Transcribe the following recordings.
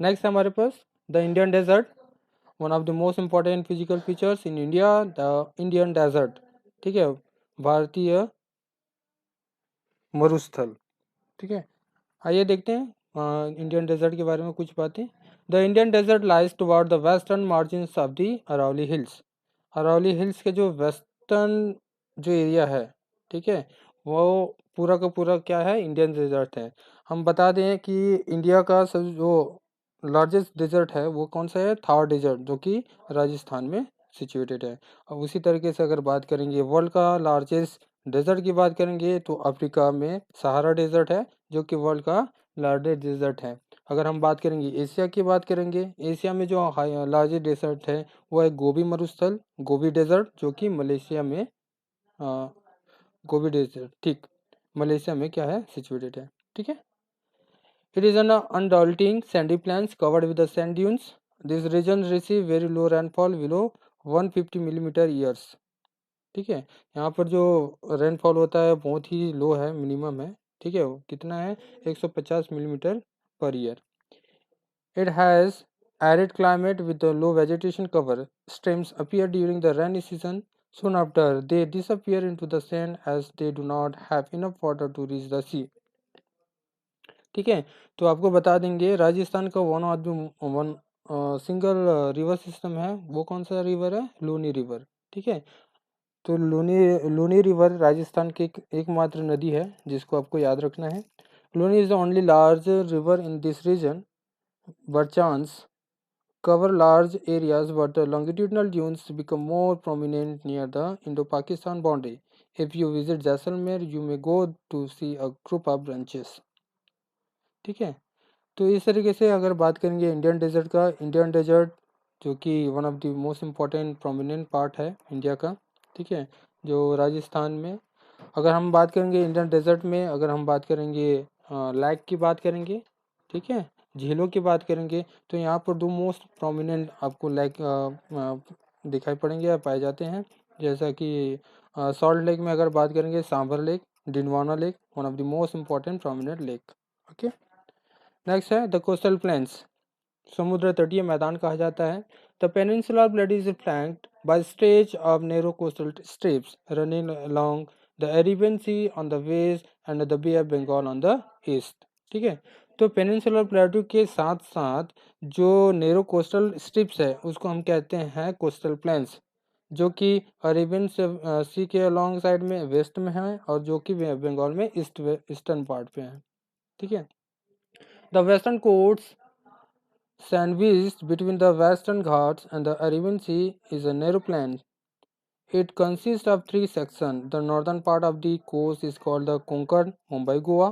Next है हमारे पास the Indian desert, one of the most important physical features in India, the Indian desert. ठीक है, भारतीय मरुस्थल। ठीक है, आइए देखते हैं इंडियन डेजर्ट के बारे में कुछ बातें। The Indian desert lies toward the western margins of the Aravalli hills. Aravalli hills के जो वेस्टर्न जो एरिया है, ठीक है, वो पूरा का पूरा क्या है, इंडियन डेजर्ट है। हम बता दें कि इंडिया का सब जो लार्जेस्ट डेजर्ट है वो कौन सा है, थार डेजर्ट, जो कि राजस्थान में सिचुएटेड है। अब उसी तरीके से अगर बात करेंगे वर्ल्ड का लार्जेस्ट डेजर्ट की बात करेंगे तो अफ्रीका में सहारा डेजर्ट है, जो कि वर्ल्ड का लार्जेस्ट डेजर्ट है। अगर हम बात करेंगे एशिया की बात करेंगे, एशिया में जो लार्जेस्ट डेजर्ट है वो है गोबी मरुस्थल, गोबी डेजर्ट, जो कि मलेशिया में अ, गोबी डेजर्ट, ठीक, मलेशिया में क्या है, सिचुएटेड है। ठीक है, it is an undulating sandy plains covered with the sand dunes. This region receive very low rainfall below 150 millimetre years. ठीक है, यहाँ पर जो रेनफॉल होता है बहुत ही लो है, मिनिमम है। ठीक है, वो कितना है, 150 millimetre per year. It has arid climate with a low vegetation cover. Streams appear during the rainy season. Soon after, they disappear into the sand as they do not have enough water to reach the sea. ठीक है, तो आपको बता देंगे राजस्थान का one single river system है, वो कौन सा रिवर है, लूनी रिवर। ठीक है, तो लूनी लूनी रिवर राजस्थान की एकमात्र नदी है जिसको आपको याद रखना है। Luni is the only large river in this region, barchans cover large areas but the longitudinal dunes become more prominent near the Indo-Pakistan boundary. If you visit Jaisalmer, you may go to see a group of branches. ठीक है, तो इस तरीके से अगर बात करेंगे Indian desert का, इंडियन डेजर्ट जो कि one of the most important prominent part है इंडिया का। ठीक है, जो राजस्थान में, अगर हम बात करेंगे इंडियन डेजर्ट में, अगर हम बात करेंगे लैक की बात करेंगे, ठीक है, झीलों की बात करेंगे, तो यहाँ पर दो मोस्ट प्रोमिनेंट आपको लैक दिखाई पड़ेंगे या पाए जाते हैं। जैसा कि सॉल्ट लेक में अगर बात करेंगे, Sambhar lake, Didwana lake, one of the most important prominent lake. Okay, next है द कोस्टल प्लेन्स, समुद्र तटीय मैदान कहा जाता है। The peninsular plate is flanked by stretch of narrow coastal strips running along the Arabian sea on the west and the bay of Bengal on the east. ठीक है, तो पेनिनसुलर प्लेटू के साथ साथ जो नैरो कोस्टल स्ट्रिप्स है उसको हम कहते हैं कोस्टल प्लेन्स, जो कि अरेबियन सी के अलॉन्ग साइड में वेस्ट में है और जो कि बंगाल में ईस्टर्न पार्ट पे है। ठीक है, the western quotes sandwiched between the Western Ghats and the Arabian Sea is a narrow plain. It consists of three sections. The northern part of the coast is called the Konkan, Mumbai, Goa.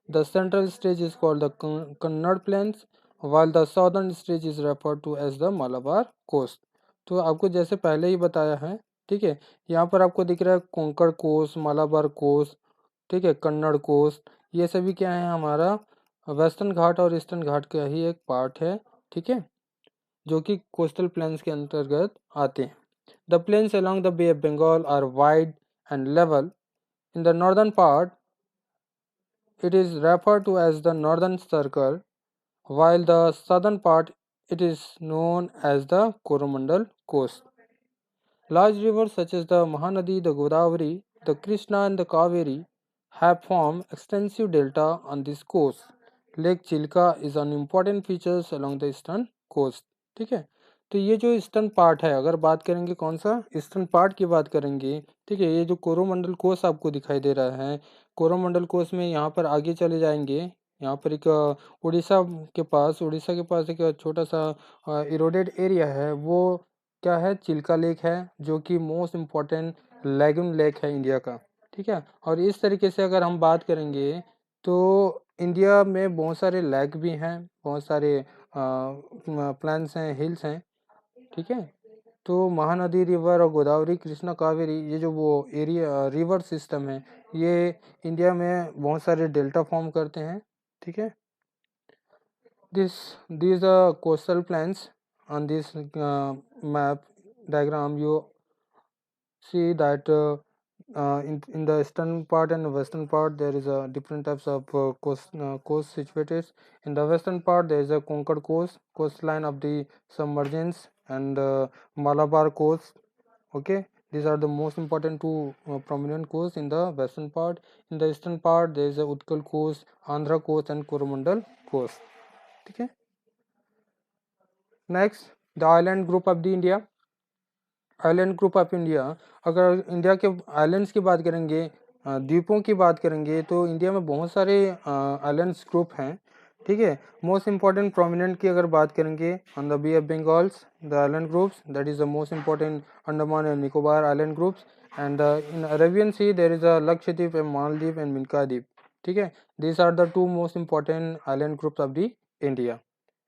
The central stretch is called the Kannada Plains, while the southern stretch is referred to as the Malabar Coast. तो आपको जैसे पहले ही बताया है, ठीक है, यहाँ पर आपको दिख रहा है कोंकण कोस्ट, मालाबार कोस्ट, ठीक है, कन्नड़ कोस्ट, ये सभी क्या है, हमारा वेस्टर्न घाट और ईस्टर्न घाट का ही एक पार्ट है। ठीक है, जो कि कोस्टल प्लेन्स के अंतर्गत आते हैं। The plains along the Bay of Bengal are wide and level. In the northern part, it is referred to as the Northern Circle, while the southern part it is known as the Coromandel Coast. Large rivers such as the Mahanadi, the Godavari, the Krishna, and the Kaveri have formed extensive delta on this coast. Lake Chilka is an important feature along the eastern coast. ठीक है, तो ये जो eastern part है, अगर बात करेंगे कौन सा ईस्टर्न पार्ट की बात करेंगे, ठीक है, ये जो कोरोमंडल कोस्ट आपको दिखाई दे रहा है, कोरोमंडल कोस्ट में यहाँ पर आगे चले जाएंगे, यहाँ पर एक उड़ीसा के पास एक छोटा सा इरोडेड एरिया है, वो क्या है, चिल्का लेक है, जो कि मोस्ट इम्पॉर्टेंट लेगून लेक है इंडिया का। ठीक है, और इस तरीके से अगर हम बात करेंगे तो इंडिया में बहुत सारे लेक भी हैं, बहुत सारे प्लान्स हैं, हिल्स हैं। ठीक है, तो महानदी रिवर और गोदावरी, कृष्णा, कावेरी, ये जो वो एरिया रिवर सिस्टम है, ये इंडिया में बहुत सारे डेल्टा फॉर्म करते हैं। ठीक है, these are coastal plains. On this map diagram you see that in the eastern part and the western part there is a different types of coast situated. In the western part there is a Concord coastline of the submergence and Malabar coast. Okay, these are the most important two prominent coasts in the western part. In the eastern part there is a Utkal coast, Andhra coast and Coromandel coast. Okay. Next, the island group of the India. Island group of India, अगर India के islands की बात करेंगे, द्वीपों की बात करेंगे, तो इंडिया में बहुत सारे आइलैंड्स ग्रुप हैं. ठीक है. मोस्ट इंपॉर्टेंट प्रोमिनेंट की अगर बात करेंगे, on the bay of Bengals the island groups, that is the most important Andaman and Nicobar island groups. And in Arabian sea there is a Lakshadweep and Maldives and Minicoy dweep. ठीक है. This are the two most important island groups of the India.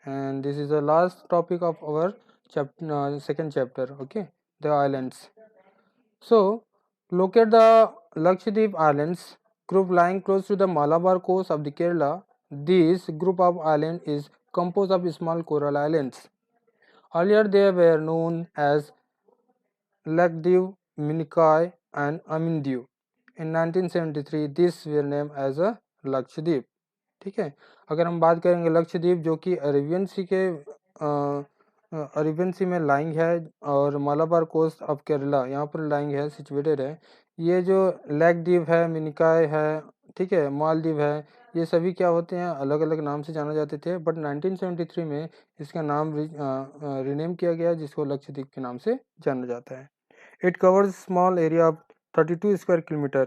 And this is the last topic of our second chapter. Okay, the islands. So, locate the Lakshadweep Islands group lying close to the Malabar coast of the Kerala. This group of islands is composed of small coral islands. Earlier they were known as Lakshadweep, Minikai and Amindiu. In 1973 this were named as a Lakshadweep. ठीक है. अगर हम बात करेंगे लक्षद्वीप जो कि Arabian सी में lying है और मालाबार कोस्ट ऑफ केरला यहाँ पर लाइंग है, सिचुएटेड है. ये जो लैकद्वीप है, मिनिकॉय है, ठीक है, मालदीव है, ये सभी क्या होते हैं, अलग अलग नाम से जाना जाते थे. बट 1973 में इसका नाम रिनेम किया गया जिसको लक्षद्वीप के नाम से जाना जाता है. It covers small area of 32 square kilometre.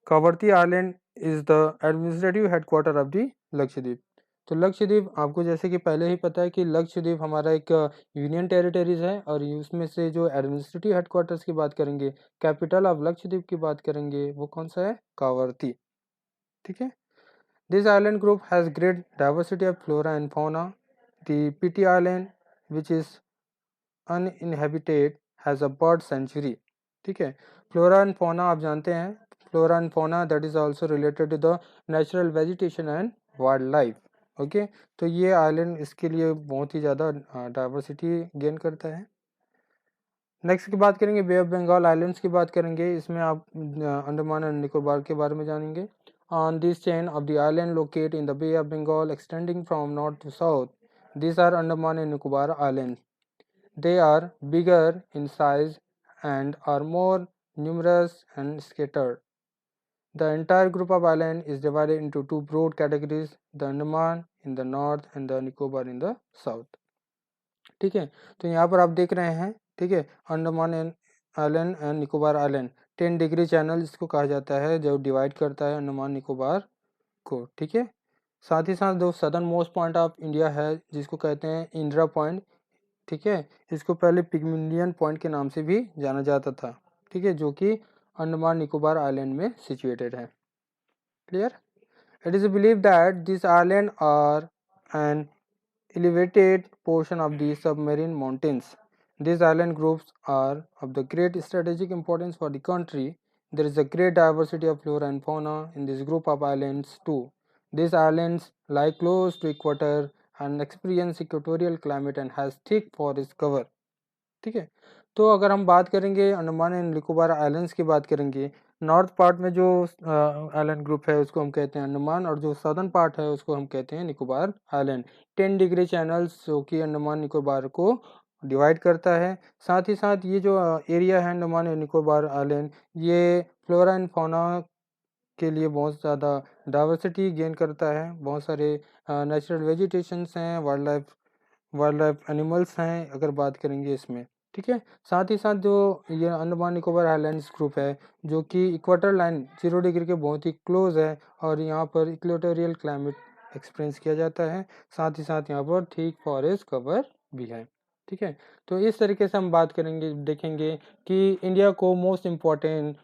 Kavaratti island is the administrative headquarter of the Lakshadweep. तो लक्षद्वीप आपको जैसे कि पहले ही पता है कि लक्षद्वीप हमारा एक यूनियन टेरिटरीज है और उसमें से जो एडमिनिस्ट्रेटिव हेडक्वार्टर्स की बात करेंगे, कैपिटल ऑफ लक्षद्वीप की बात करेंगे, वो कौन सा है, कावरती. ठीक है. This island group has great diversity of flora and fauna. The Pitti island which is uninhabited has a bird sanctuary. ठीक है. फ्लोरा एंड फौना आप जानते हैं, flora and fauna that is also related to the natural vegetation and wildlife. Okay. तो ये island इसके लिए बहुत ही ज़्यादा डाइवर्सिटी गेन करता है. नेक्स्ट की बात करेंगे, बे ऑफ बंगाल आइलैंड्स की बात करेंगे. इसमें आप अंडमान एंड निकोबार के बारे में जानेंगे. On this chain of the island locate in the bay of Bengal extending from north to south. These are Andaman and Nicobar Islands. They are bigger in size and are more numerous and scattered. The entire group of islands is divided into two broad categories, the Andaman in the north and the Nicobar in the south. ठीक है. तो यहाँ पर आप देख रहे हैं, ठीक है, Andaman and island and Nicobar island 10 degree channel इसको कहा जाता है जो डिवाइड करता है अंडमान निकोबार को. ठीक है. साथ ही साथ जो southern most point of India है जिसको कहते हैं इंदिरा पॉइंट. ठीक है. इसको पहले पिगमिलियन पॉइंट के नाम से भी जाना जाता था. ठीक है. जो कि अंडमान निकोबार आइलैंड में सिचुएटेड है. Clear. It is believe that this island are an elevated portion of the submarine mountains. These island groups are of the great strategic importance for the country. There is a great diversity of flora and fauna in this group of islands too. These islands lie close to equator and experience equatorial climate and has thick forest cover. ठीक है. तो अगर हम बात करेंगे Andaman and Nicobar islands की बात करेंगे, नॉर्थ पार्ट में जो आइलैंड ग्रुप है उसको हम कहते हैं अंडमान और जो सदर्न पार्ट है उसको हम कहते हैं निकोबार आइलैंड. 10 डिग्री चैनल्स जो कि अंडमान निकोबार को डिवाइड करता है. साथ ही साथ ये जो एरिया है अंडमान एंड निकोबार आइलैंड, ये फ्लोरा एंड फौना के लिए बहुत ज़्यादा डाइवर्सिटी गेन करता है. बहुत सारे नेचुरल वेजिटेशंस हैं, वाइल्ड लाइफ एनिमल्स हैं अगर बात करेंगे इसमें. ठीक है. साथ ही साथ जो ये अंडमान निकोबार आइलैंड्स ग्रुप है जो कि इक्वेटर लाइन 0 डिग्री के बहुत ही क्लोज है और यहाँ पर इक्वेटोरियल क्लाइमेट एक्सपीरियंस किया जाता है. साथ ही साथ यहाँ पर ठीक फॉरेस्ट कवर भी है. ठीक है. तो इस तरीके से हम बात करेंगे, देखेंगे कि इंडिया को मोस्ट इम्पॉर्टेंट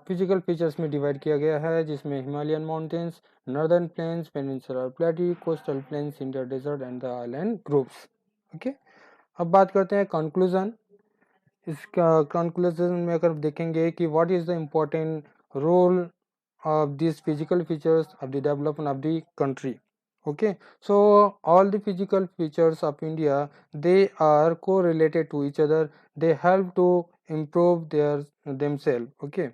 फिजिकल फीचर्स में डिवाइड किया गया है जिसमें Himalayan mountains, northern plains, peninsular plateau, coastal plains, Indian desert and the island groups. Okay. अब बात करते हैं कंक्लूजन. इसका कंक्लूजन में अगर देखेंगे कि what is the important role of these physical features of the development of the country. Okay, so all the physical features of India, they are correlated to each other. They help to improve themselves. Okay,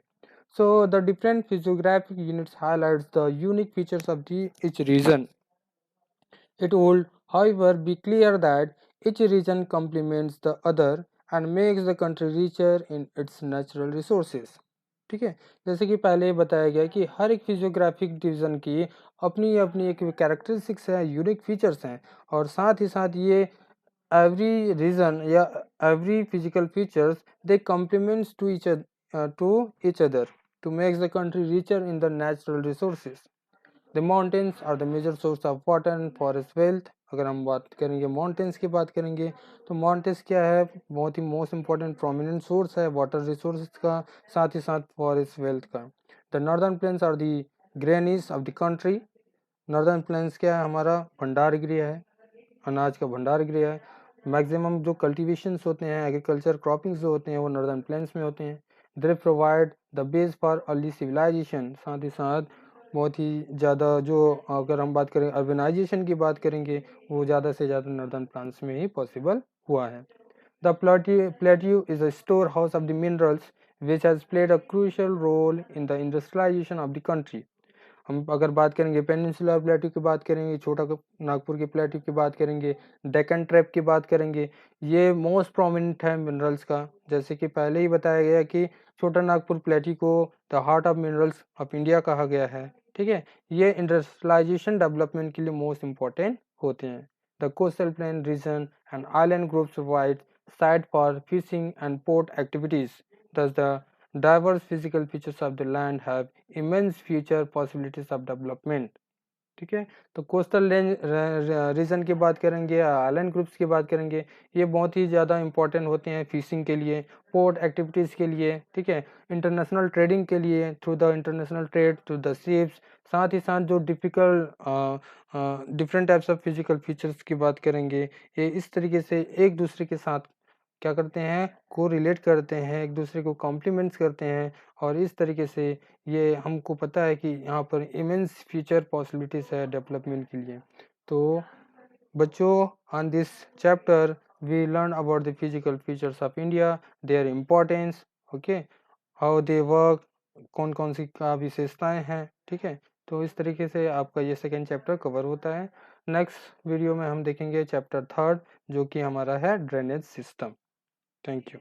So the different physiographic units highlights the unique features of each region. It would, however, be clear that each region complements the other and makes the country richer in its natural resources. ठीक है, जैसे कि पहले ही बताया गया कि हर एक physiographic division की अपनी अपनी एक कैरेक्टरिस्टिक्स है, यूनिक फीचर्स हैं, और साथ ही साथ ये every reason, yeah, every physical features, they complements to each other to make the country richer in the natural resources. The mountains are the major source of water and forest wealth. अगर हम बात करेंगे mountains की बात करेंगे तो mountains क्या है, बहुत ही मोस्ट इंपॉर्टेंट प्रोमिनेंट सोर्स है वाटर रिसोर्स का, साथ ही साथ फॉरेस्ट वेल्थ का. The northern plains are the granaries of the country. Northern plains क्या है, हमारा भंडार गृह है, अनाज का भंडार गृह है. मैक्सिमम जो कल्टीवेशंस होते हैं, एग्रीकल्चर क्रॉपिंग्स जो होते हैं वो नॉर्दर्न प्लेन्स में होते हैं. They provide the base for early civilization. साथ ही साथ बहुत ही ज़्यादा जो, अगर हम बात करें अर्बनाइजेशन की बात करेंगे, वो ज़्यादा से ज़्यादा नॉर्दर्न प्लेन्स में ही पॉसिबल हुआ है. The plateau is a store house of the minerals which has played a crucial role in the industrialization of the country. हम अगर बात करेंगे पेनिनसुलर प्लेट्यू की बात करेंगे, छोटा नागपुर के प्लेट्यू की बात करेंगे, डेक्कन ट्रैप की बात करेंगे, ये मोस्ट प्रोमिनेंट है मिनरल्स का. जैसे कि पहले ही बताया गया कि छोटा नागपुर प्लेट्यू को the heart of minerals of India कहा गया है. ठीक है, ये इंडस्ट्रियलाइजेशन डेवलपमेंट के लिए मोस्ट इंपॉर्टेंट होते हैं. The coastal plain region and island groups provide site for fishing and port activities. Thus, the diverse physical features of the land have immense future possibilities of development. ठीक है, तो coastal region की बात करेंगे, island groups की बात करेंगे, ये बहुत ही ज़्यादा इंपॉर्टेंट होते हैं फिशिंग के लिए, पोर्ट एक्टिविटीज़ के लिए. ठीक है, इंटरनेशनल ट्रेडिंग के लिए, through the international trade through the ships. साथ ही साथ जो different types of physical features की बात करेंगे, ये इस तरीके से एक दूसरे के साथ क्या करते हैं, को रिलेट करते हैं, एक दूसरे को कॉम्प्लीमेंट्स करते हैं, और इस तरीके से ये हमको पता है कि यहाँ पर इमेंस फ्यूचर पॉसिबिलिटीज़ है डेवलपमेंट के लिए. तो बच्चों, on this chapter we learn about the physical features of India, their importance, okay, how they work, कौन कौन सी का विशेषताएँ हैं. ठीक है, तो इस तरीके से आपका ये सेकेंड चैप्टर कवर होता है. नेक्स्ट वीडियो में हम देखेंगे चैप्टर थर्ड, जो कि हमारा है ड्रेनेज सिस्टम. Thank you.